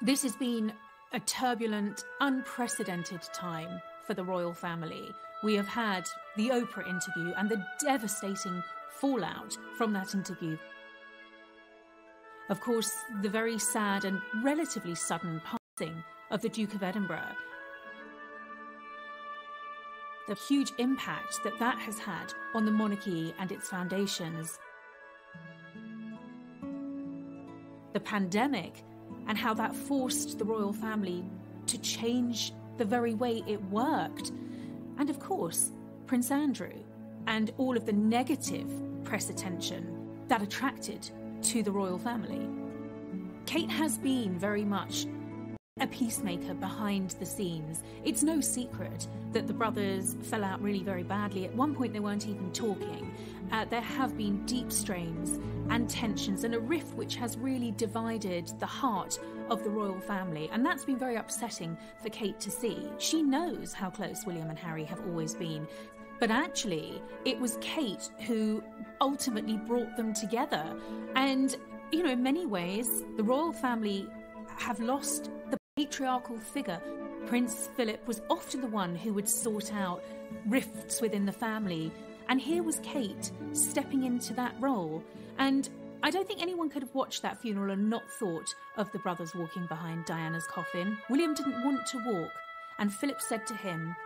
This has been a turbulent, unprecedented time for the royal family. We have had the Oprah interview and the devastating fallout from that interview. Of course, the very sad and relatively sudden passing of the Duke of Edinburgh. The huge impact that that has had on the monarchy and its foundations. The pandemic and how that forced the royal family to change the very way it worked. And of course, Prince Andrew and all of the negative press attention that attracted to the royal family. Kate has been very much a peacemaker behind the scenes. It's no secret that the brothers fell out really very badly. At one point they weren't even talking. There have been deep strains and tensions and a rift which has really divided the heart of the royal family, and that's been very upsetting for Kate to see. She knows how close William and Harry have always been, but actually it was Kate who ultimately brought them together. And, you know, in many ways, the royal family have lost the patriarchal figure. Prince Philip was often the one who would sort out rifts within the family, and here was Kate stepping into that role. And I don't think anyone could have watched that funeral and not thought of the brothers walking behind Diana's coffin. William didn't want to walk, and Philip said to him,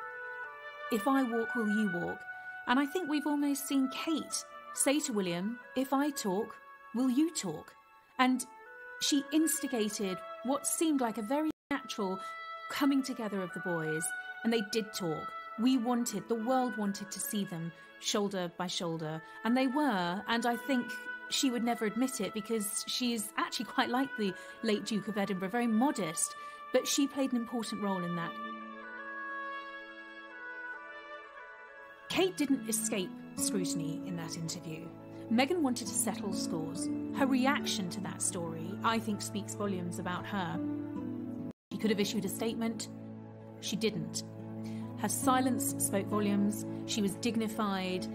"If I walk, will you walk?" And I think we've almost seen Kate say to William, "If I talk, will you talk?" And she instigated what seemed like a very natural coming together of the boys, and they did talk. The world wanted to see them shoulder by shoulder, and they were, and I think she would never admit it because she's actually quite like the late Duke of Edinburgh, very modest, but she played an important role in that. Kate didn't escape scrutiny in that interview. Meghan wanted to settle scores. Her reaction to that story, I think, speaks volumes about her. She could have issued a statement. She didn't. Her silence spoke volumes. She was dignified.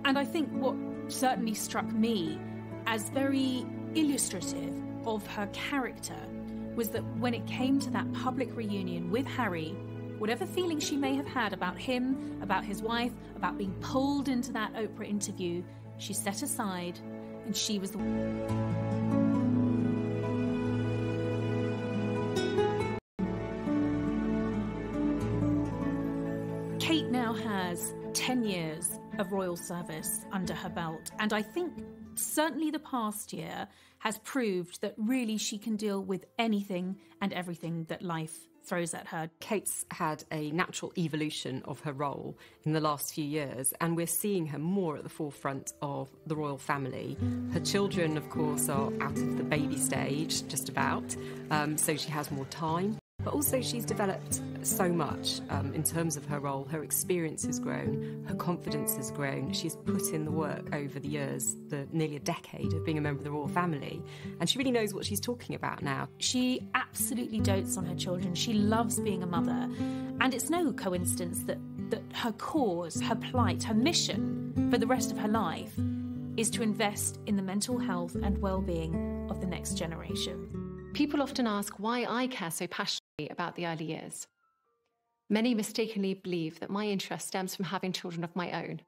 And I think what certainly struck me as very illustrative of her character was that when it came to that public reunion with Harry, whatever feelings she may have had about him, about his wife, about being pulled into that Oprah interview, she set aside, and she was the Kate now has 10 years of royal service under her belt, and I think certainly the past year has proved that really she can deal with anything and everything that life throws at her. Kate's had a natural evolution of her role in the last few years, and we're seeing her more at the forefront of the royal family. Her children, of course, are out of the baby stage, just about, so she has more time. But also she's developed so much in terms of her role. Her experience has grown, her confidence has grown. She's put in the work over the years, nearly a decade of being a member of the royal family, and she really knows what she's talking about now. She absolutely dotes on her children. She loves being a mother, and it's no coincidence that her cause, her plight, her mission for the rest of her life is to invest in the mental health and well-being of the next generation. People often ask why I care so passionately about the early years. Many mistakenly believe that my interest stems from having children of my own.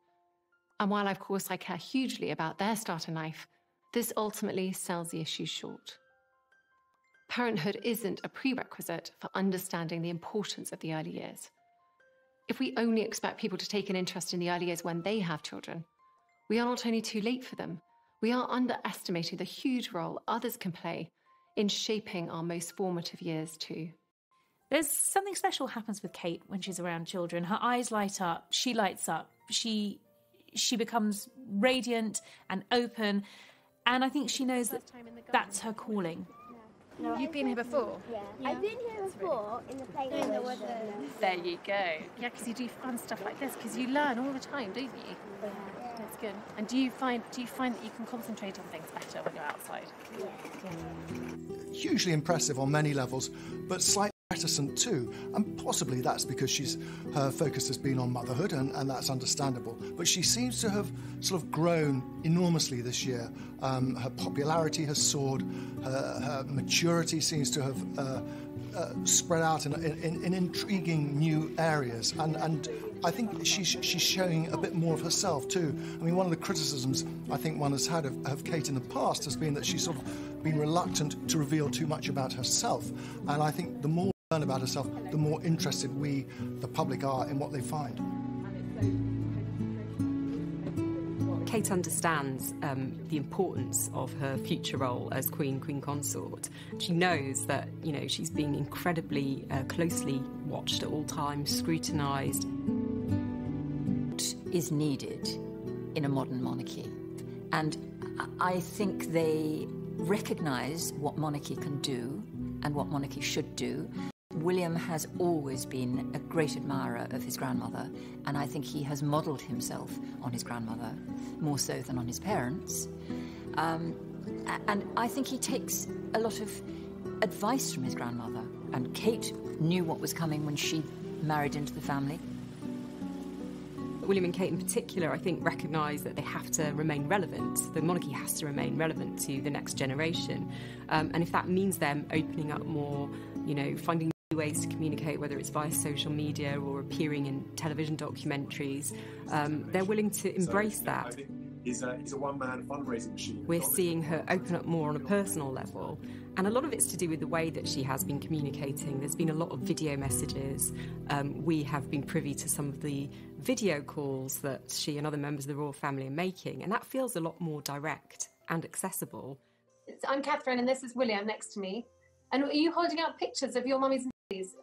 And while, of course, I care hugely about their start in life, this ultimately sells the issue short. Parenthood isn't a prerequisite for understanding the importance of the early years. If we only expect people to take an interest in the early years when they have children, we are not only too late for them, we are underestimating the huge role others can play in shaping our most formative years too. There's something special happens with Kate when she's around children. Her eyes light up, she lights up, she becomes radiant and open, and I think she knows that that's her calling. No, you've been here before? Yeah. I've been here before in the playground. There you go. Yeah, because you do fun stuff like this, because you learn all the time, don't you? Yeah. That's good. And do you find that you can concentrate on things better when you're outside? Yeah. Hugely impressive on many levels, but slightly reticent to, and possibly that's because her focus has been on motherhood, and that's understandable. But she seems to have sort of grown enormously this year. Her popularity has soared, her maturity seems to have spread out in intriguing new areas, and I think she's showing a bit more of herself too. I mean, one of the criticisms I think one has had of Kate in the past has been that she's sort of been reluctant to reveal too much about herself, and I think the more we learn about herself, the more interested we, the public, are in what they find. Kate understands the importance of her future role as Queen Consort. She knows that, she's being incredibly closely watched at all times, scrutinised. Is needed in a modern monarchy. And I think they recognise what monarchy can do and what monarchy should do. William has always been a great admirer of his grandmother, and I think he has modelled himself on his grandmother, more so than on his parents. And I think he takes a lot of advice from his grandmother, and Kate knew what was coming when she married into the family. William and Kate in particular, I think, recognise that they have to remain relevant. The monarchy has to remain relevant to the next generation. And if that means them opening up more, finding new ways to communicate, whether it's via social media or appearing in television documentaries, they're willing to embrace that. He's a one-man fundraising machine. We're seeing her open up more on a personal level, and a lot of it's to do with the way that she has been communicating. There's been a lot of video messages. We have been privy to some of the video calls that she and other members of the royal family are making, and that feels a lot more direct and accessible. I'm Catherine, and this is William next to me. And are you holding out pictures of your mummies and daddies?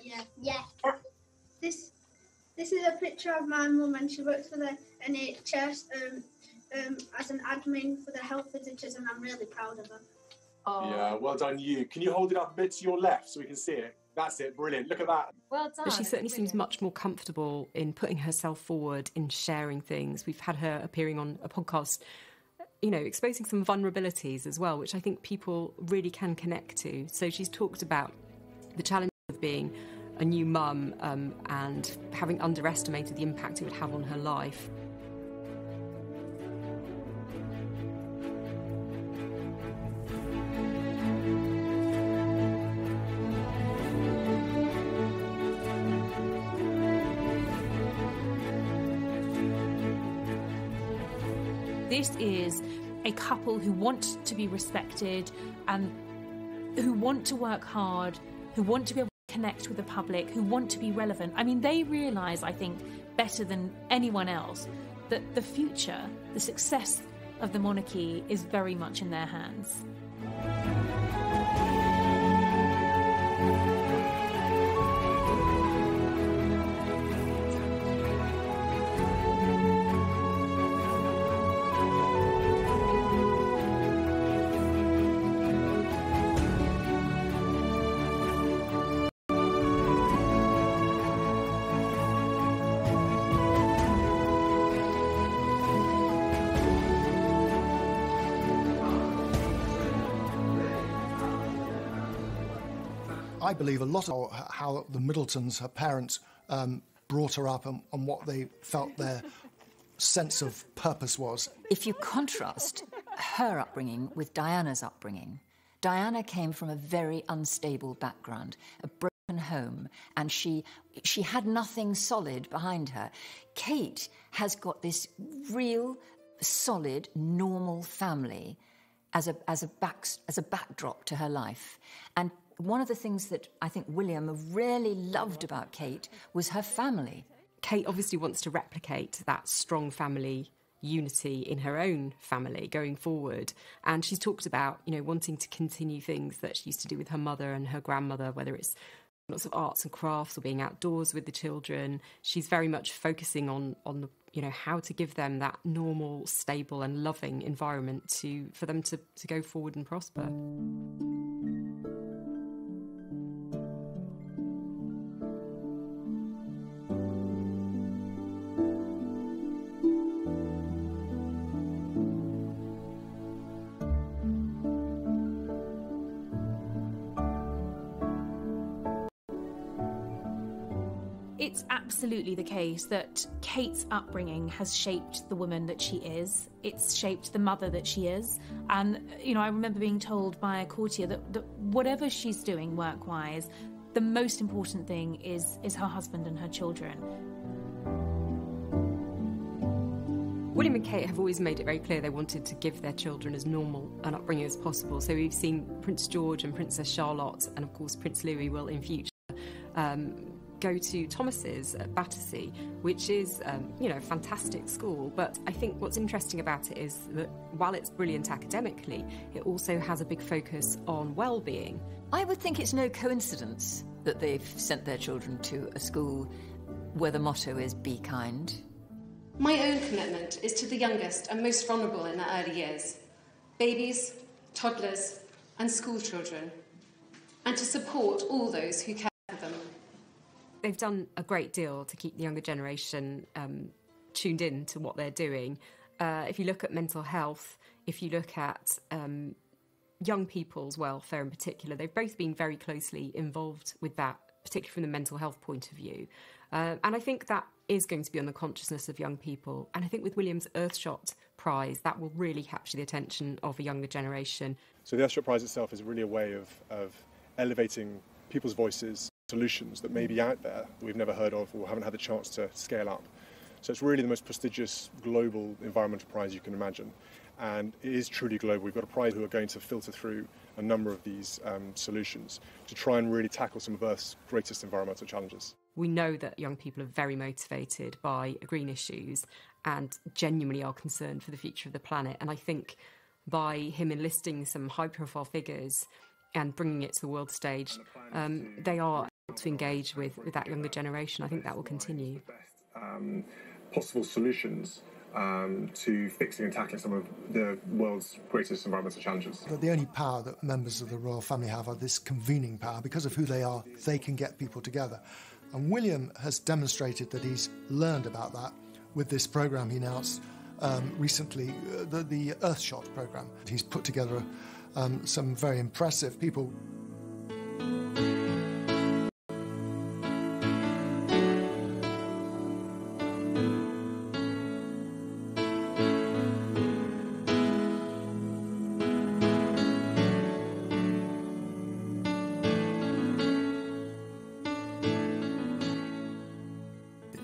Yeah. Yeah. This is a picture of my mum, and she works for the NHS as an admin for the health visitors, and I'm really proud of her. Oh. Yeah, well done you. Can you hold it up a bit to your left so we can see it? That's it, brilliant. Look at that. Well done. But she certainly seems much more comfortable in putting herself forward, in sharing things. We've had her appearing on a podcast, exposing some vulnerabilities as well, which I think people really can connect to. So she's talked about the challenge of being a new mum and having underestimated the impact it would have on her life. This is a couple who want to be respected and who want to work hard, who want to be able to connect with the public, who want to be relevant. I mean, they realise, I think, better than anyone else, that the future, the success of the monarchy is very much in their hands. I believe a lot of how the Middletons, her parents, brought her up and what they felt their sense of purpose was. If you contrast her upbringing with Diana's upbringing, Diana came from a very unstable background, a broken home, and she had nothing solid behind her. Kate has got this real, solid, normal family as a backdrop to her life. And one of the things that I think William really loved about Kate was her family. Kate obviously wants to replicate that strong family unity in her own family going forward. And she's talked about, wanting to continue things that she used to do with her mother and her grandmother, whether it's lots of arts and crafts or being outdoors with the children. She's very much focusing on the, how to give them that normal, stable and loving environment for them to go forward and prosper. It's absolutely the case that Kate's upbringing has shaped the woman that she is. It's shaped the mother that she is. And, I remember being told by a courtier that whatever she's doing work-wise, the most important thing is her husband and her children. William and Kate have always made it very clear they wanted to give their children as normal an upbringing as possible. So we've seen Prince George and Princess Charlotte, and of course Prince Louis will in future go to Thomas's at Battersea, which is, a fantastic school. But I think what's interesting about it is that while it's brilliant academically, it also has a big focus on well-being. I would think it's no coincidence that they've sent their children to a school where the motto is "Be kind." My own commitment is to the youngest and most vulnerable in their early years, babies, toddlers, and school children, and to support all those who care for them. They've done a great deal to keep the younger generation tuned in to what they're doing. If you look at mental health, if you look at young people's welfare in particular, they've both been very closely involved with that, particularly from the mental health point of view. And I think that is going to be on the consciousness of young people. And I think with William's Earthshot Prize, that will really capture the attention of a younger generation. So the Earthshot Prize itself is really a way of elevating people's voices, solutions that may be out there that we've never heard of or haven't had the chance to scale up. So it's really the most prestigious global environmental prize you can imagine. And it is truly global. We've got a prize who are going to filter through a number of these solutions to try and really tackle some of Earth's greatest environmental challenges. We know that young people are very motivated by green issues and genuinely are concerned for the future of the planet. And I think by him enlisting some high-profile figures and bringing it to the world stage, they are able to engage with that younger generation. I think that will continue. Possible solutions to fixing and tackling some of the world's greatest environmental challenges. The only power that members of the royal family have are this convening power. Because of who they are, they can get people together. And William has demonstrated that he's learned about that with this programme he announced recently, the Earthshot programme. He's put together some very impressive people.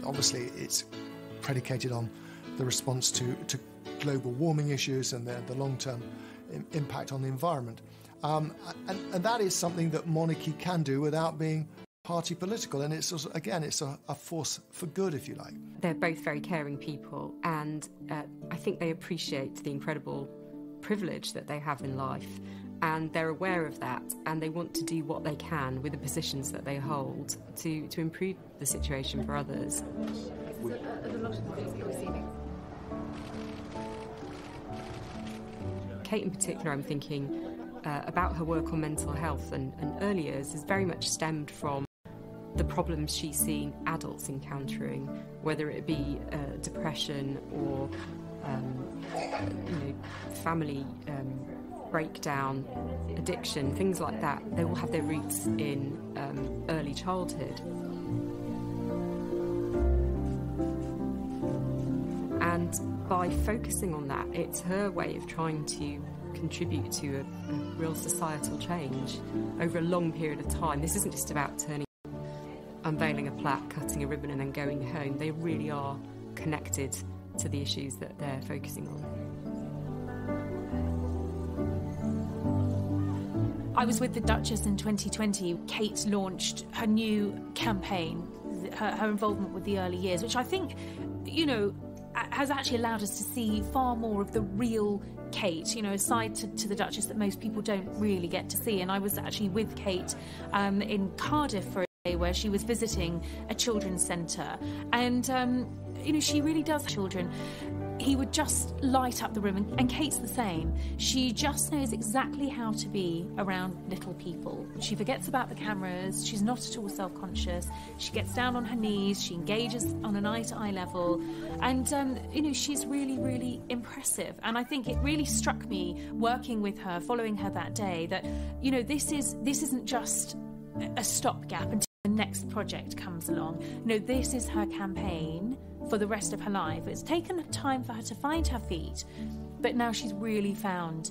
Obviously, it's predicated on the response to global warming issues and the long-term impact on the environment. And that is something that monarchy can do without being party political. And it's also, again, it's a force for good, if you like. They're both very caring people, and I think they appreciate the incredible privilege that they have in life. And they're aware of that, and they want to do what they can with the positions that they hold to improve the situation for others. Kate in particular, I'm thinking about her work on mental health and early years has very much stemmed from the problems she's seen adults encountering, whether it be depression or family breakdown, addiction, things like that. They all have their roots in early childhood. And by focusing on that, it's her way of trying to contribute to a real societal change over a long period of time. This isn't just about unveiling a plaque, cutting a ribbon and then going home. They really are connected to the issues that they're focusing on. I was with the Duchess in 2020. Kate launched her new campaign, her involvement with the early years, which I think, has actually allowed us to see far more of the real Kate, a side to the Duchess that most people don't really get to see. And I was actually with Kate in Cardiff for a day where she was visiting a children's centre. And, she really does children. He would just light up the room, and Kate's the same. She just knows exactly how to be around little people. She forgets about the cameras, she's not at all self-conscious, she gets down on her knees, she engages on an eye-to-eye level, and, she's really, really impressive. And I think it really struck me, working with her, following her that day, that, this isn't just a stopgap until the next project comes along. No, this is her campaign for the rest of her life. It's taken time for her to find her feet, but now she's really found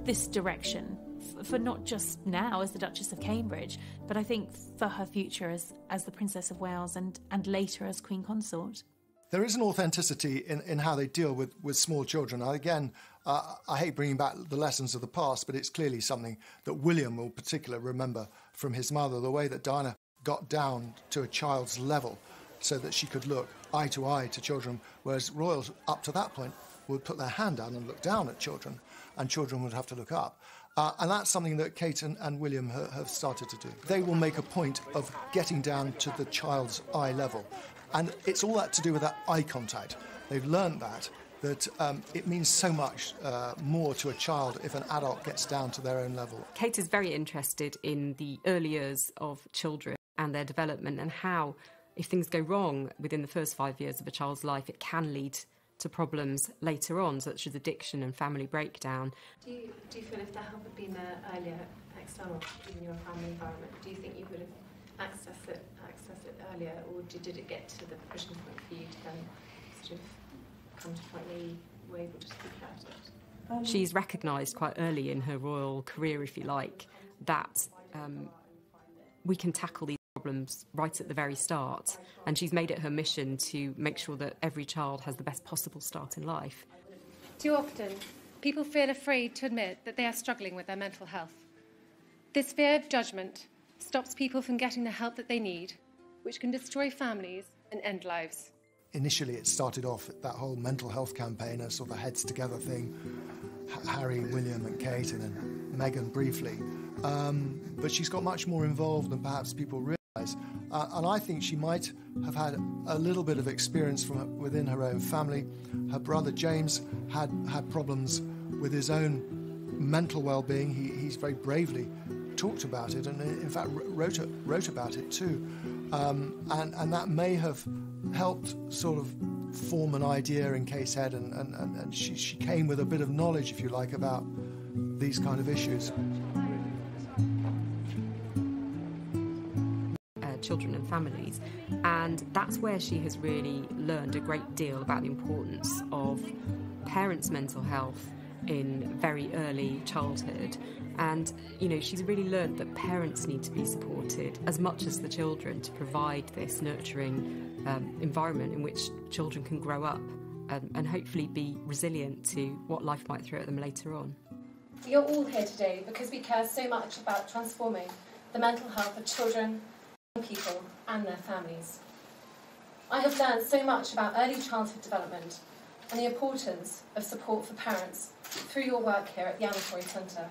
this direction for not just now as the Duchess of Cambridge, but I think for her future as the Princess of Wales and later as Queen Consort. There is an authenticity in how they deal with small children. Again, I hate bringing back the lessons of the past, but it's clearly something that William will particularly remember from his mother, the way that Diana got down to a child's level so that she could look eye to eye to children, whereas royals up to that point would put their hand down and look down at children, and children would have to look up. And that's something that Kate and William have started to do. They will make a point of getting down to the child's eye level. And it's all that to do with that eye contact. They've learned that it means so much more to a child if an adult gets down to their own level. Kate is very interested in the early years of children and their development, and how, if things go wrong within the first 5 years of a child's life, it can lead to problems later on, such as addiction and family breakdown. Do you feel if the help had been there earlier, external, in your family environment, do you think you would have accessed it earlier, or did it get to the pushing point for you to then sort of come to a point where you were able to speak about it? She's recognised quite early in her royal career, if you like, that we can tackle these problems right at the very start, and she's made it her mission to make sure that every child has the best possible start in life. Too often, people feel afraid to admit that they are struggling with their mental health. This fear of judgment stops people from getting the help that they need, which can destroy families and end lives. Initially, it started off that whole mental health campaign, a sort of a heads together thing, Harry, William and Kate, and then Meghan briefly. But she's got much more involved than perhaps people realise. And I think she might have had a little bit of experience from within her own family. Her brother James had problems with his own mental well-being. He's very bravely talked about it, and in fact wrote about it too. And that may have helped sort of form an idea in Kate's head, and she came with a bit of knowledge, if you like, about these kind of issues. Children and families, and that's where she has really learned a great deal about the importance of parents' mental health in very early childhood. And she's really learned that parents need to be supported as much as the children to provide this nurturing environment in which children can grow up and hopefully be resilient to what life might throw at them later on. You're all here today because we care so much about transforming the mental health of children, people and their families. I have learned so much about early childhood development and the importance of support for parents through your work here at the Anna Torrey Centre.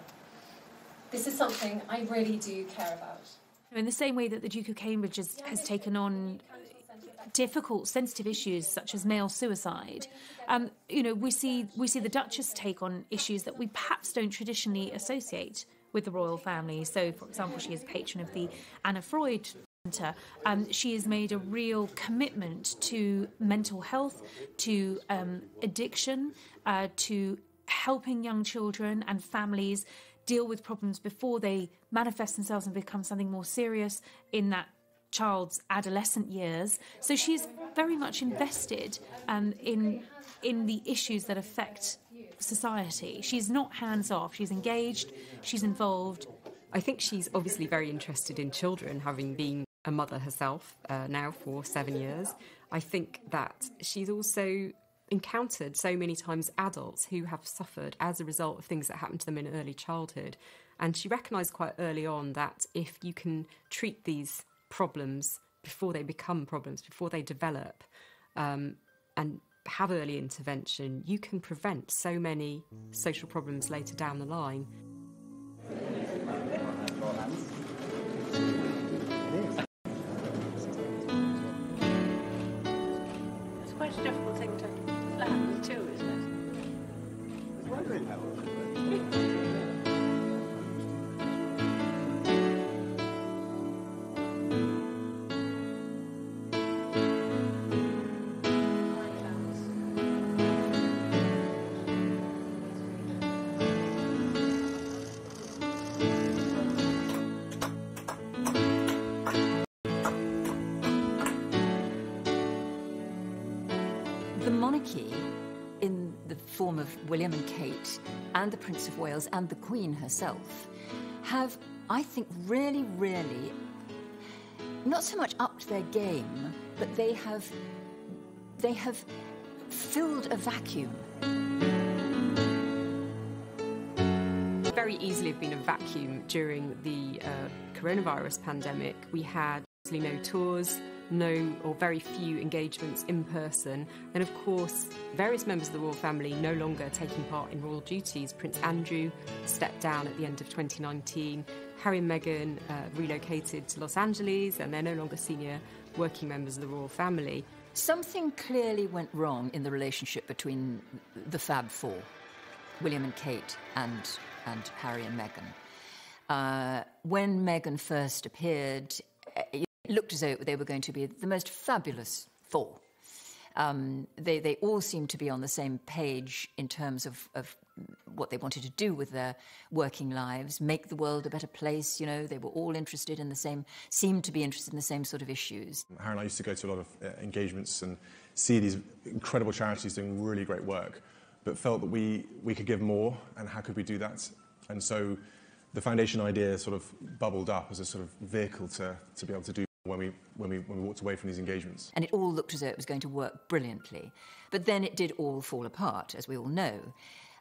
This is something I really do care about. In the same way that the Duke of Cambridge has taken on difficult, sensitive issues such as male suicide, we see the Duchess take on issues that we perhaps don't traditionally associate with the royal family. So, for example, she is patron of the Anna Freud Centre. She has made a real commitment to mental health, to addiction, to helping young children and families deal with problems before they manifest themselves and become something more serious in that child's adolescent years. So she's very much invested in the issues that affect society. She's not hands-off. She's engaged. She's involved. I think she's obviously very interested in children, having been a mother herself now for 7 years. I think that she's also encountered so many times adults who have suffered as a result of things that happened to them in early childhood. And she recognised quite early on that if you can treat these problems before they become problems, before they develop, and have early intervention, you can prevent so many social problems later down the line. It's quite a difficult thing to land too, isn't it? Why do they Thank you. The monarchy, in the form of William and Kate and the Prince of Wales and the Queen herself, have, I think, really, really not so much upped their game, but they have filled a vacuum. Very easily have been a vacuum during the coronavirus pandemic. We had no tours, no or very few engagements in person, and of course various members of the royal family no longer taking part in royal duties. Prince Andrew stepped down at the end of 2019. Harry and Meghan relocated to Los Angeles, and they're no longer senior working members of the royal family. Something clearly went wrong in the relationship between the Fab Four, William and Kate and Harry and Meghan. When Meghan first appeared, it looked as though they were going to be the most fabulous four. They all seemed to be on the same page in terms of what they wanted to do with their working lives, make the world a better place. You know, they were all interested in the same, seemed to be interested in the same sort of issues. Harry and I used to go to a lot of engagements and see these incredible charities doing really great work, but felt that we could give more, and how could we do that? And so the foundation idea sort of bubbled up as a sort of vehicle to be able to do when we walked away from these engagements. And it all looked as though it was going to work brilliantly. But then it did all fall apart, as we all know.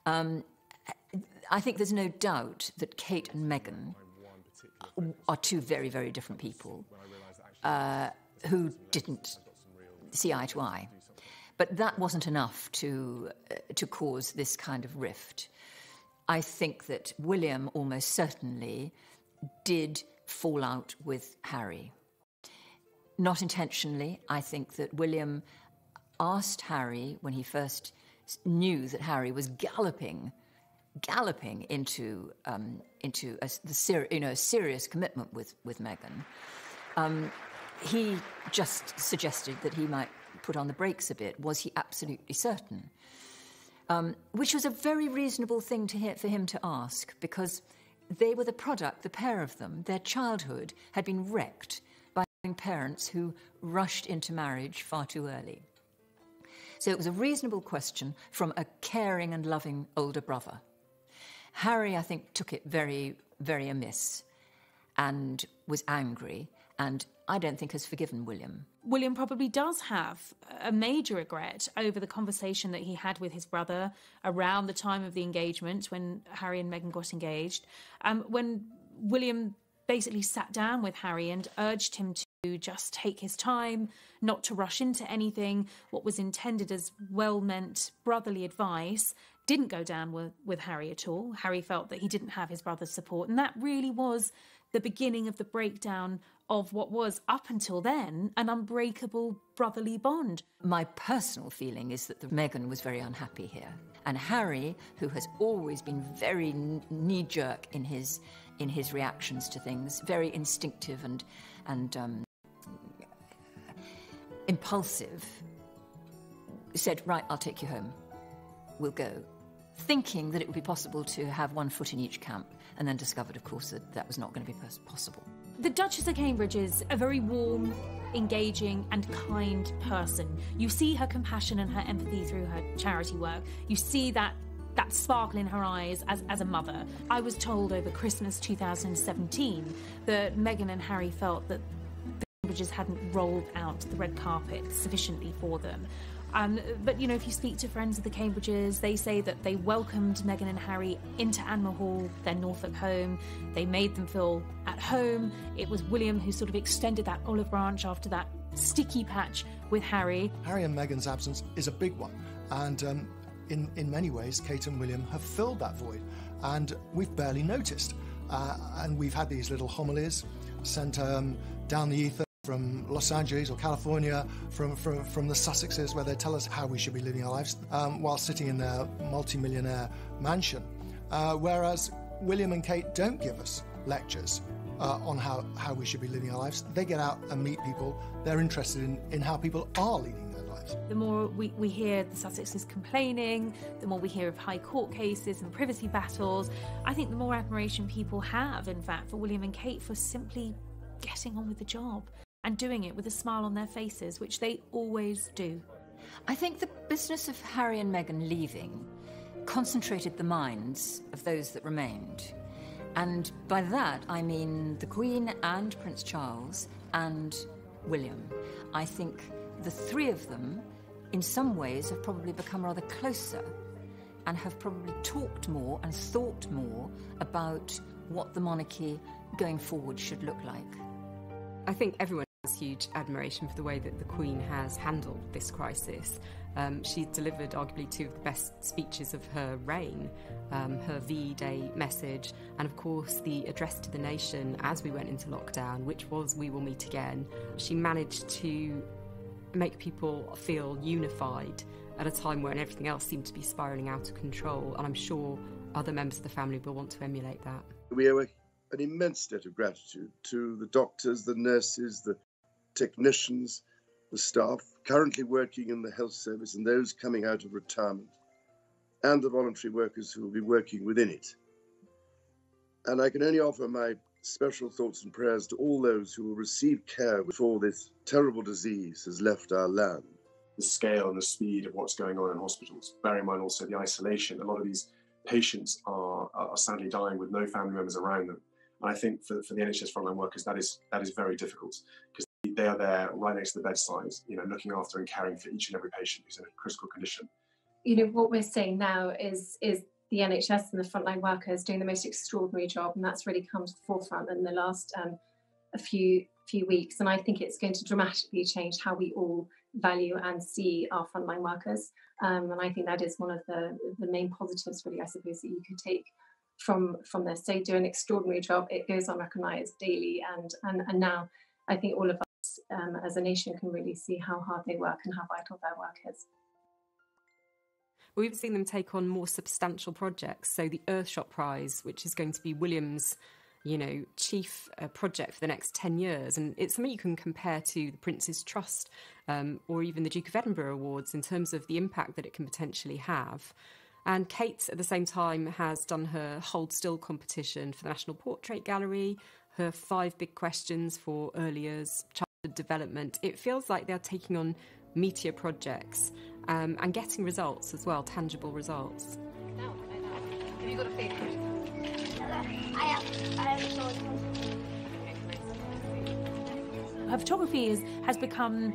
I think there's no doubt that Kate and Meghan are two very, very different people who didn't see eye to eye. But that wasn't enough to cause this kind of rift. I think that William almost certainly did fall out with Harry. Not intentionally. I think that William asked Harry, when he first knew that Harry was galloping into a serious commitment with Meghan, he just suggested that he might put on the brakes a bit. Was he absolutely certain? Which was a very reasonable thing for him to ask, because they were the product, the pair of them, their childhood had been wrecked by having parents who rushed into marriage far too early. So it was a reasonable question from a caring and loving older brother. Harry, I think, took it very, very amiss and was angry, and I don't think has forgiven William. William probably does have a major regret over the conversation that he had with his brother around the time of the engagement, when Harry and Meghan got engaged, when William basically sat down with Harry and urged him to just take his time, not to rush into anything. What was intended as well-meant brotherly advice didn't go down with Harry at all. Harry felt that he didn't have his brother's support, and that really was the beginning of the breakdown of what was, up until then, an unbreakable brotherly bond. My personal feeling is that Meghan was very unhappy here. And Harry, who has always been very knee-jerk in his reactions to things, very instinctive and impulsive, said, right, I'll take you home. We'll go. Thinking that it would be possible to have one foot in each camp, and then discovered, of course, that was not going to be possible. The Duchess of Cambridge is a very warm, engaging and kind person. You see her compassion and her empathy through her charity work. You see that sparkle in her eyes as a mother. I was told over Christmas 2017 that Meghan and Harry felt that the Cambridges hadn't rolled out the red carpet sufficiently for them. But, you know, if you speak to friends of the Cambridges, they say that they welcomed Meghan and Harry into Anmer Hall, their Norfolk home. They made them feel at home. It was William who sort of extended that olive branch after that sticky patch with Harry. Harry and Meghan's absence is a big one. And in many ways, Kate and William have filled that void. And we've barely noticed. And we've had these little homilies sent down the ether from Los Angeles or California, from the Sussexes, where they tell us how we should be living our lives while sitting in their multi-millionaire mansion. Whereas William and Kate don't give us lectures on how we should be living our lives. They get out and meet people. They're interested in how people are leading their lives. The more we hear the Sussexes complaining, the more we hear of high court cases and privacy battles, I think the more admiration people have, in fact, for William and Kate for simply getting on with the job and doing it with a smile on their faces, which they always do. I think the business of Harry and Meghan leaving concentrated the minds of those that remained. And by that, I mean the Queen and Prince Charles and William. I think the three of them, in some ways, have probably become rather closer and have probably talked more and thought more about what the monarchy going forward should look like. I think everyone has huge admiration for the way that the Queen has handled this crisis. She delivered arguably two of the best speeches of her reign, her VE Day message and of course the address to the nation as we went into lockdown, which was "We will meet again." She managed to make people feel unified at a time when everything else seemed to be spiralling out of control, and I'm sure other members of the family will want to emulate that. We owe an immense debt of gratitude to the doctors, the nurses, the technicians, the staff currently working in the health service and those coming out of retirement, and the voluntary workers who will be working within it. And I can only offer my special thoughts and prayers to all those who will receive care before this terrible disease has left our land. The scale and the speed of what's going on in hospitals, bear in mind also the isolation. A lot of these patients are sadly dying with no family members around them. And I think for the NHS frontline workers, that is very difficult, because they are there right next to the bedside, looking after and caring for each and every patient who's in a critical condition. What we're seeing now is the NHS and the frontline workers doing the most extraordinary job, and that's really come to the forefront in the last a few weeks. And I think it's going to dramatically change how we all value and see our frontline workers. And I think that is one of the main positives, really, I suppose, that you could take from this. They do an extraordinary job. It goes unrecognised daily, and now I think all of us as a nation can really see how hard they work and how vital their work is. We've seen them take on more substantial projects. So the Earthshot Prize, which is going to be William's, chief project for the next 10 years. And it's something you can compare to the Prince's Trust or even the Duke of Edinburgh Awards in terms of the impact that it can potentially have. And Kate, at the same time, has done her Hold Still competition for the National Portrait Gallery, her 5 big questions for early years childhood development. It feels like they're taking on meatier projects and getting results as well, tangible results. Have you got a favourite? I have Her photography has become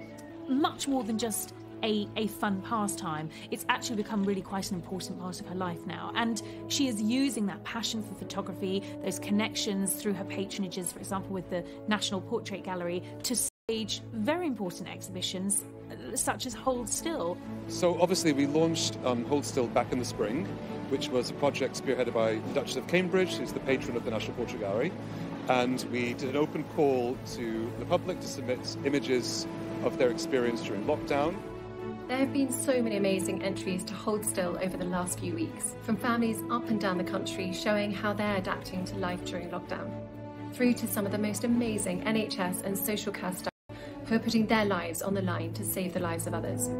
much more than just a fun pastime. It's actually become really quite an important part of her life now. And she is using that passion for photography, those connections through her patronages, for example, with the National Portrait Gallery, to stage very important exhibitions such as Hold Still. So obviously we launched Hold Still back in the spring, which was a project spearheaded by the Duchess of Cambridge, who's the patron of the National Portrait Gallery. And we did an open call to the public to submit images of their experience during lockdown. There have been so many amazing entries to Hold Still over the last few weeks, from families up and down the country showing how they're adapting to life during lockdown, through to some of the most amazing NHS and social care staff who are putting their lives on the line to save the lives of others.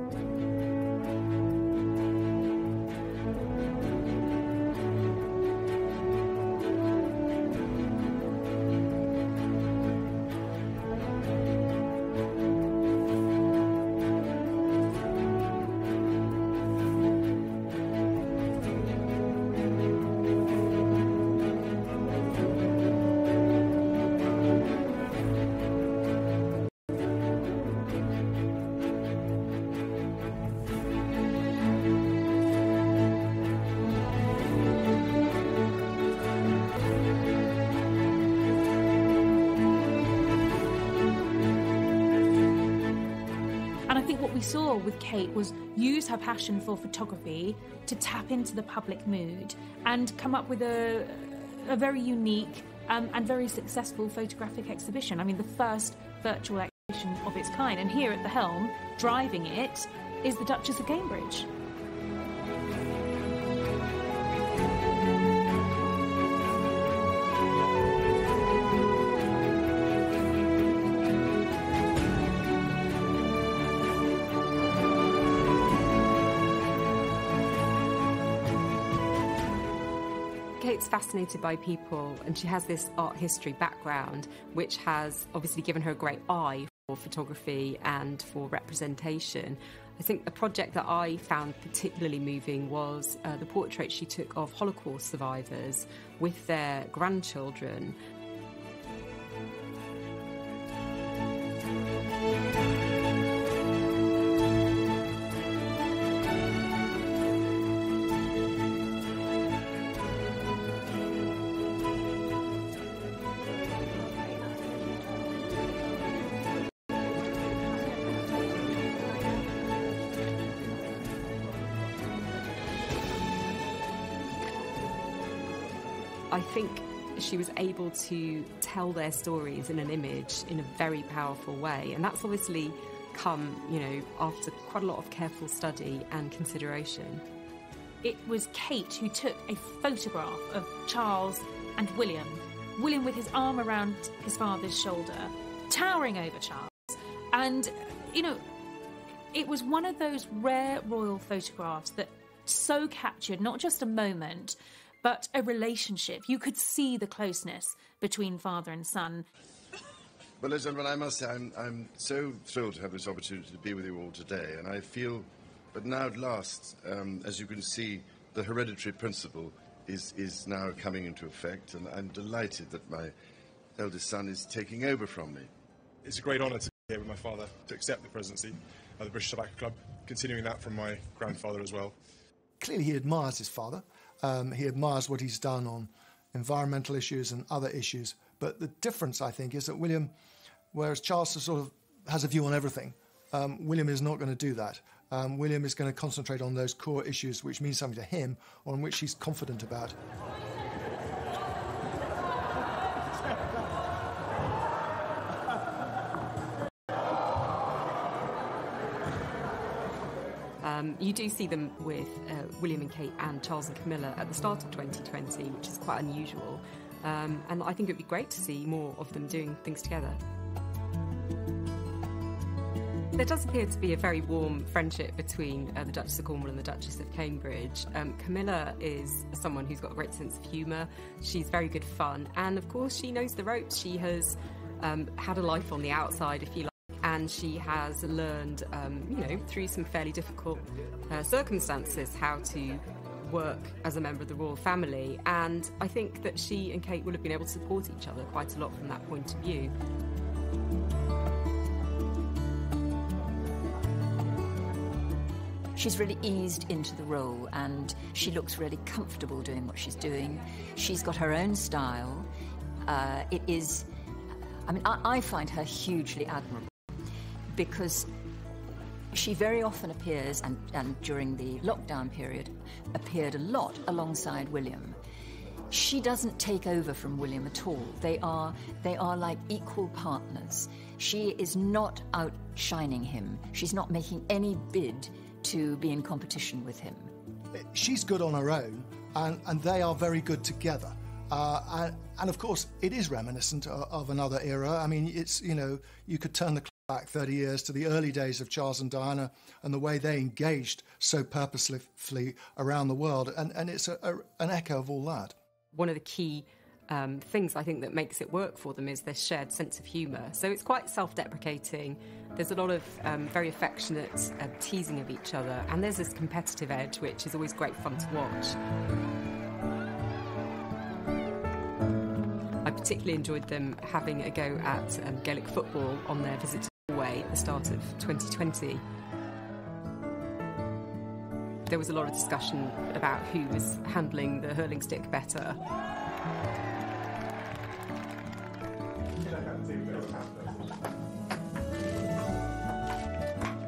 What we saw with Kate was use her passion for photography to tap into the public mood and come up with a very unique and very successful photographic exhibition. I mean, the first virtual exhibition of its kind. And here at the helm, driving it, is the Duchess of Cambridge. Kate's fascinated by people, and she has this art history background, which has obviously given her a great eye for photography and for representation. I think the project that I found particularly moving was the portrait she took of Holocaust survivors with their grandchildren. I think she was able to tell their stories in an image in a very powerful way, and that's obviously come, after quite a lot of careful study and consideration. It was Kate who took a photograph of Charles and William. William with his arm around his father's shoulder, towering over Charles. And, it was one of those rare royal photographs that so captured not just a moment, but a relationship. You could see the closeness between father and son. Well, ladies and gentlemen, I must say I'm so thrilled to have this opportunity to be with you all today, and I feel that now at last, as you can see, the hereditary principle is now coming into effect, and I'm delighted that my eldest son is taking over from me. It's a great honour to be here with my father, to accept the presidency of the British Tobacco Club, continuing that from my grandfather as well. Clearly he admires his father. He admires what he's done on environmental issues and other issues. But the difference, I think, is that William, whereas Charles sort of has a view on everything, William is not going to do that. William is going to concentrate on those core issues which mean something to him, or on which he's confident about. You do see them with William and Kate and Charles and Camilla at the start of 2020, which is quite unusual. And I think it would be great to see more of them doing things together. There does appear to be a very warm friendship between the Duchess of Cornwall and the Duchess of Cambridge. Camilla is someone who's got a great sense of humour. She's very good fun. And, of course, she knows the ropes. She has had a life on the outside, if you like. And she has learned, through some fairly difficult circumstances, how to work as a member of the royal family. And I think that she and Kate will have been able to support each other quite a lot from that point of view. She's really eased into the role, and she looks really comfortable doing what she's doing. She's got her own style. I find her hugely admirable, because she very often appears, and during the lockdown period, appeared a lot alongside William. She doesn't take over from William at all. They are like equal partners. She is not outshining him. She's not making any bid to be in competition with him. She's good on her own, and they are very good together. And of course, it is reminiscent of another era. I mean, it's, you could turn the clock back 30 years to the early days of Charles and Diana and the way they engaged so purposefully around the world. And it's an echo of all that. One of the key things I think that makes it work for them is their shared sense of humour. So it's quite self-deprecating. There's a lot of very affectionate teasing of each other. And there's this competitive edge, which is always great fun to watch. I particularly enjoyed them having a go at Gaelic football on their visit to Norway at the start of 2020. There was a lot of discussion about who was handling the hurling stick better.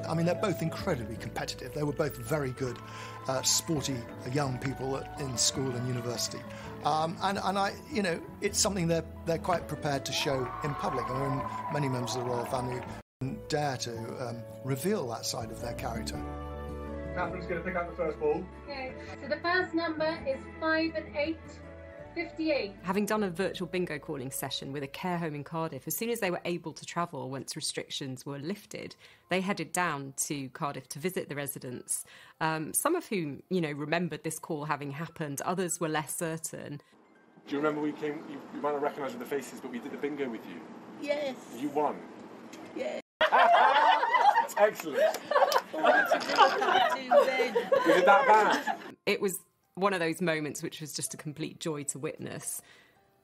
I mean, they're both incredibly competitive. They were both very good, sporty young people in school and university. It's something they're quite prepared to show in public. I mean, many members of the royal family dare to reveal that side of their character. Catherine's going to pick up the first ball. Okay, so the first number is 5 and 8. 58. Having done a virtual bingo calling session with a care home in Cardiff, as soon as they were able to travel once restrictions were lifted, they headed down to Cardiff to visit the residents, some of whom, remembered this call having happened, others were less certain. Do you remember we came, you might not recognise the faces, but we did the bingo with you? Yes. You won. Yes. Excellent. Was it that bad? It was one of those moments which was just a complete joy to witness.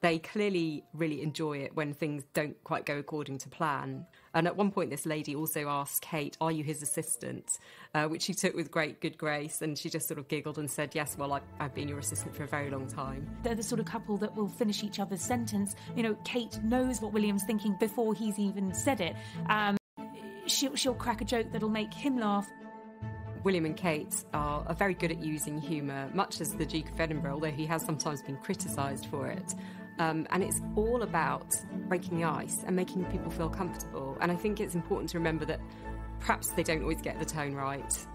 They clearly really enjoy it when things don't quite go according to plan. And at one point, this lady also asked Kate, "Are you his assistant?" Which she took with great good grace. And she just sort of giggled and said, "Yes, well, I've been your assistant for a very long time." They're the sort of couple that will finish each other's sentence. You know, Kate knows what William's thinking before he's even said it. She'll crack a joke that'll make him laugh. William and Kate are very good at using humour, much as the Duke of Edinburgh, although he has sometimes been criticised for it. And it's all about breaking the ice and making people feel comfortable. And I think it's important to remember that perhaps they don't always get the tone right,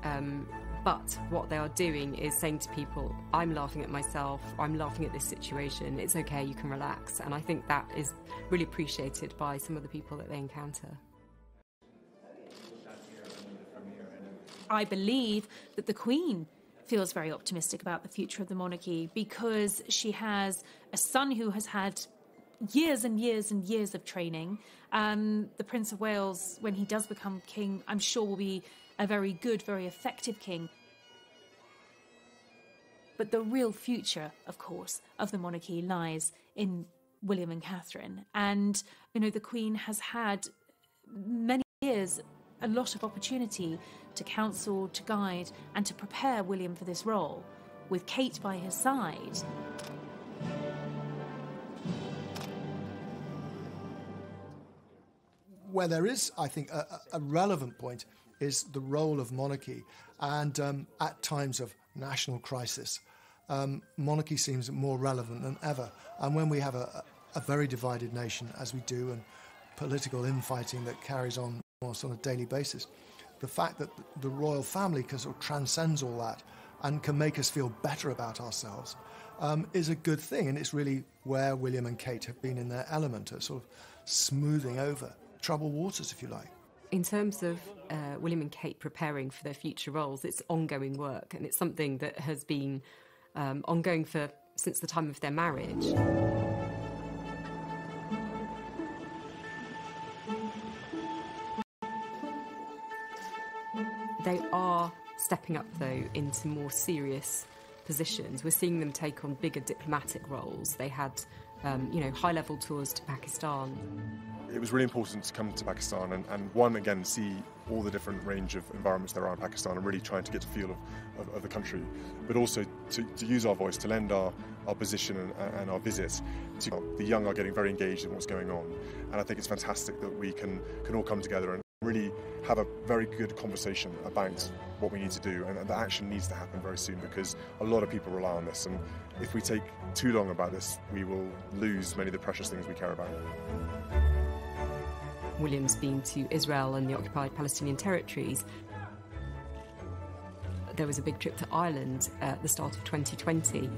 but what they are doing is saying to people, "I'm laughing at myself, I'm laughing at this situation, it's okay, you can relax." And I think that is really appreciated by some of the people that they encounter. I believe that the Queen feels very optimistic about the future of the monarchy because she has a son who has had years and years and years of training. The Prince of Wales, when he does become king, I'm sure will be a very good, very effective king. But the real future, of course, of the monarchy lies in William and Catherine. And, you know, the Queen has had many years a lot of opportunity to counsel, to guide, and to prepare William for this role, with Kate by his side. Where there is, I think, a relevant point is the role of monarchy. And at times of national crisis, monarchy seems more relevant than ever. And when we have a very divided nation, as we do, and political infighting that carries on almost on a daily basis, the fact that the royal family can sort of transcends all that and can make us feel better about ourselves is a good thing. And it's really where William and Kate have been in their element, at sort of smoothing over troubled waters, if you like. In terms of William and Kate preparing for their future roles, it's ongoing work, and it's something that has been ongoing since the time of their marriage. They are stepping up, though, into more serious positions. We're seeing them take on bigger diplomatic roles. They had, high-level tours to Pakistan. It was really important to come to Pakistan and one, again, see all the different range of environments there are in Pakistan and really trying to get a feel of the country, but also to use our voice, to lend our position and our visit to the young are getting very engaged in what's going on. And I think it's fantastic that we can all come together and really have a very good conversation about what we need to do, and the action needs to happen very soon because a lot of people rely on this, and if we take too long about this, we will lose many of the precious things we care about. William's been to Israel and the occupied Palestinian territories. There was a big trip to Ireland at the start of 2020.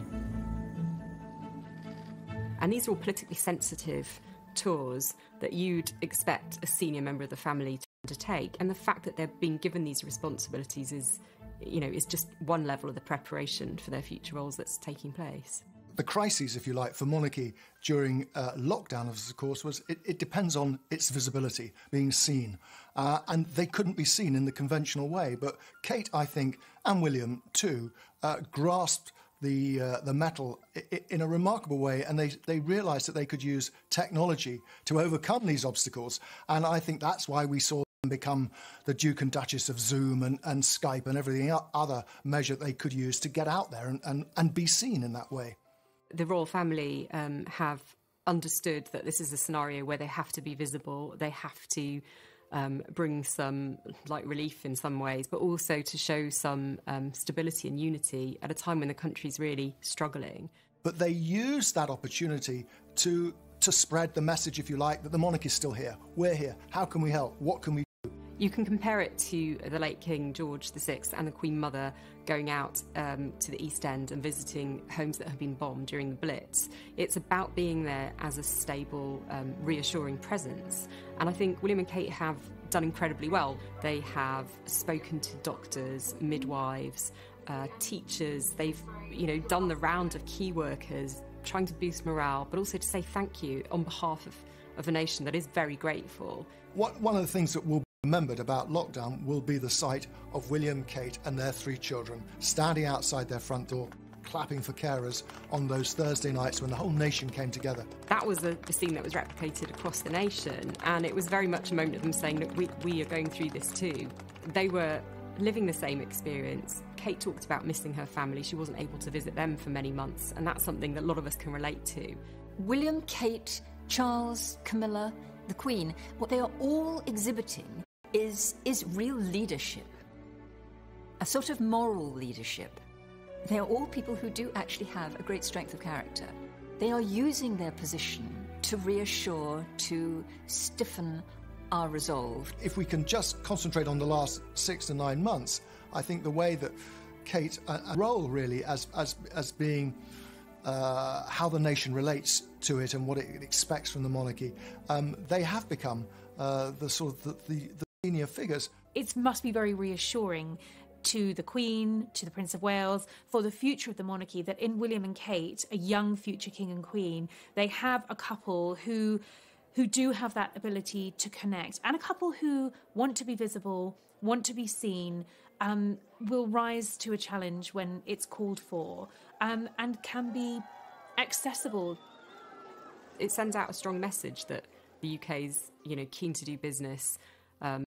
And these are all politically sensitive tours that you'd expect a senior member of the family to undertake. And the fact that they're being given these responsibilities is just one level of the preparation for their future roles that's taking place. The crises, if you like, for monarchy during lockdown, of course, was it depends on its visibility, being seen. And they couldn't be seen in the conventional way. But Kate, I think, and William, too, grasped the metal in a remarkable way, and they realised that they could use technology to overcome these obstacles. And I think that's why we saw them become the Duke and Duchess of Zoom and Skype and everything other measure they could use to get out there and be seen in that way. The royal family have understood that this is a scenario where they have to be visible, they have to bring some relief in some ways, but also to show some stability and unity at a time when the country's really struggling. But they used that opportunity to spread the message, if you like, that the monarchy is still here. We're here. How can we help? What can we do? You can compare it to the late King George VI and the Queen Mother going out to the East End and visiting homes that have been bombed during the Blitz. It's about being there as a stable, reassuring presence. And I think William and Kate have done incredibly well. They have spoken to doctors, midwives, teachers. They've, done the round of key workers, trying to boost morale, but also to say thank you on behalf of a nation that is very grateful. One of the things that will remembered about lockdown will be the sight of William, Kate and their 3 children standing outside their front door, clapping for carers on those Thursday nights when the whole nation came together. That was the scene that was replicated across the nation, and it was very much a moment of them saying, look, we are going through this too. They were living the same experience. Kate talked about missing her family. She wasn't able to visit them for many months, and that's something that a lot of us can relate to. William, Kate, Charles, Camilla, the Queen, what they are all exhibiting is real leadership, a sort of moral leadership. They are all people who do actually have a great strength of character. They are using their position to reassure, to stiffen our resolve. If we can just concentrate on the last 6 to 9 months, I think the way that Kate, a role really as being how the nation relates to it and what it expects from the monarchy, they have become the senior figures. It must be very reassuring to the Queen, to the Prince of Wales, for the future of the monarchy, that in William and Kate, a young future King and Queen, they have a couple who do have that ability to connect, and a couple who want to be visible, want to be seen, will rise to a challenge when it's called for, and can be accessible. It sends out a strong message that the UK's, keen to do business.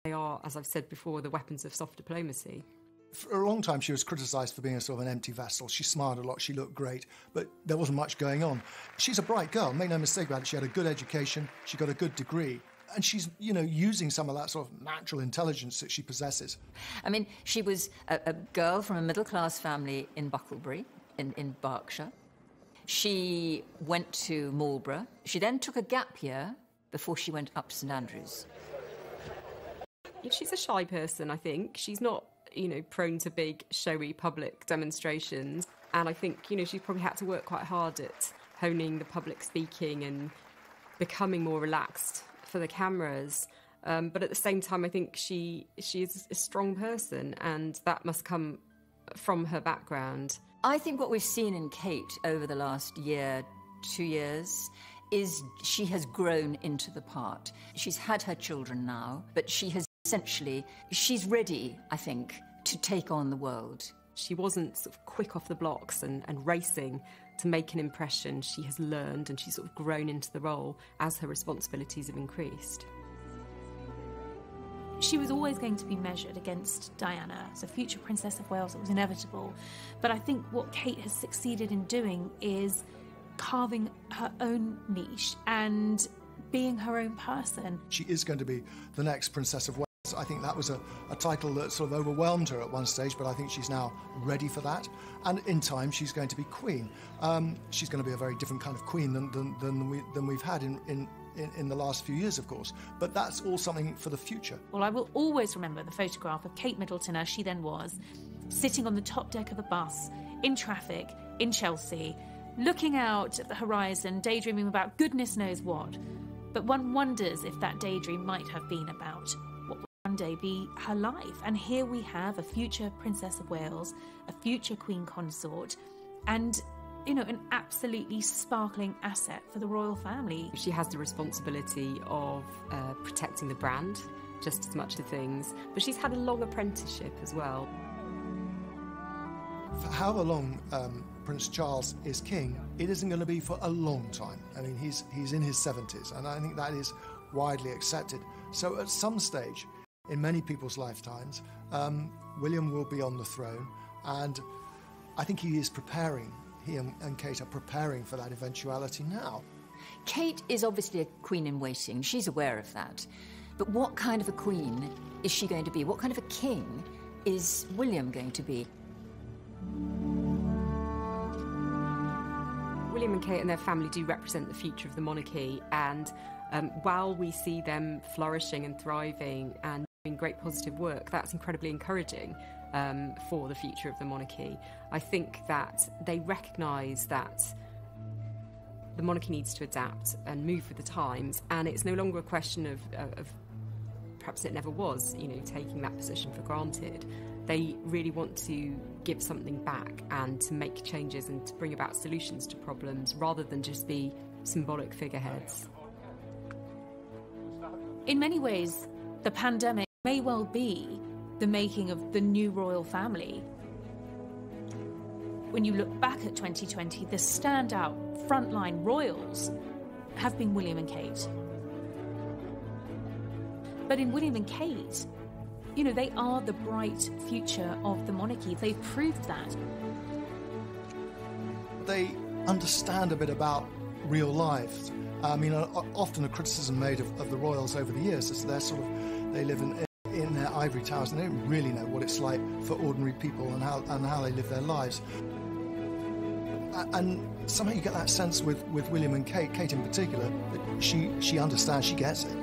They are, as I've said before, the weapons of soft diplomacy. For a long time, she was criticised for being a sort of an empty vessel. She smiled a lot, she looked great, but there wasn't much going on. She's a bright girl, make no mistake about it. She had a good education, she got a good degree, and she's, using some of that sort of natural intelligence that she possesses. I mean, she was a girl from a middle-class family in Bucklebury, in Berkshire. She went to Marlborough. She then took a gap year before she went up to St Andrews. She's a shy person, I think. She's not, prone to big, showy public demonstrations. And I think, she's probably had to work quite hard at honing the public speaking and becoming more relaxed for the cameras. But at the same time, I think she is a strong person, and that must come from her background. I think what we've seen in Kate over the last year, 2 years, is she has grown into the part. She's had her children now, but she's ready, I think, to take on the world. She wasn't sort of quick off the blocks and racing to make an impression. She has learned, and she's sort of grown into the role as her responsibilities have increased. She was always going to be measured against Diana as a future Princess of Wales. It was inevitable. But I think what Kate has succeeded in doing is carving her own niche and being her own person. She is going to be the next Princess of Wales. I think that was a title that sort of overwhelmed her at one stage, but I think she's now ready for that. And in time, she's going to be Queen. She's going to be a very different kind of Queen than we've had in the last few years, of course. But that's all something for the future. Well, I will always remember the photograph of Kate Middleton, as she then was, sitting on the top deck of a bus, in traffic, in Chelsea, looking out at the horizon, daydreaming about goodness knows what. But one wonders if that daydream might have been about what would one day be her life. And here we have a future Princess of Wales, a future Queen Consort, and an absolutely sparkling asset for the royal family. She has the responsibility of protecting the brand just as much as things, but she's had a long apprenticeship as well. For however long Prince Charles is king, it isn't going to be for a long time. I mean, he's in his 70s, and I think that is widely accepted. So at some stage, in many people's lifetimes, William will be on the throne, and I think he is preparing. He and Kate are preparing for that eventuality now. Kate is obviously a queen in waiting. She's aware of that. But what kind of a queen is she going to be? What kind of a king is William going to be? William and Kate and their family do represent the future of the monarchy, and while we see them flourishing and thriving and doing great positive work, that's incredibly encouraging for the future of the monarchy. I think that they recognise that the monarchy needs to adapt and move with the times, and it's no longer a question of perhaps it never was, taking that position for granted. They really want to give something back and to make changes and to bring about solutions to problems rather than just be symbolic figureheads. In many ways, the pandemic may well be the making of the new royal family. When you look back at 2020, the standout frontline royals have been William and Kate. But in William and Kate, you know, they are the bright future of the monarchy. They've proved that. They understand a bit about real life. I mean, often a criticism made of the royals over the years is they live in their ivory towers and they don't really know what it's like for ordinary people and how they live their lives. And somehow you get that sense with William and Kate in particular, that she understands, she gets it.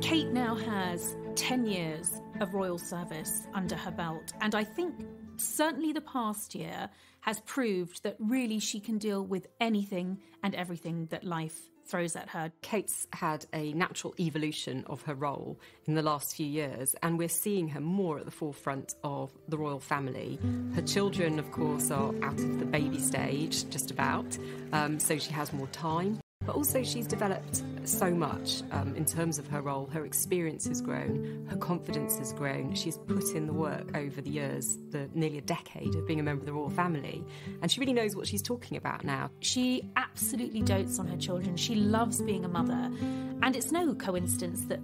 Kate now has 10 years of royal service under her belt, and I think certainly the past year has proved that really she can deal with anything and everything that life throws at her. Kate's had a natural evolution of her role in the last few years, and we're seeing her more at the forefront of the royal family. Her children, of course, are out of the baby stage, just about, so she has more time. But also she's developed so much in terms of her role. Her experience has grown, her confidence has grown. She's put in the work over the years, nearly a decade of being a member of the royal family, and she really knows what she's talking about now. She absolutely dotes on her children. She loves being a mother, and it's no coincidence that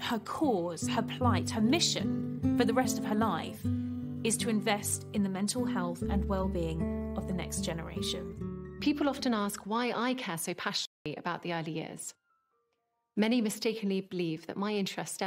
her cause, her plight, her mission for the rest of her life is to invest in the mental health and well-being of the next generation. People often ask why I care so passionately about the early years. Many mistakenly believe that my interest stems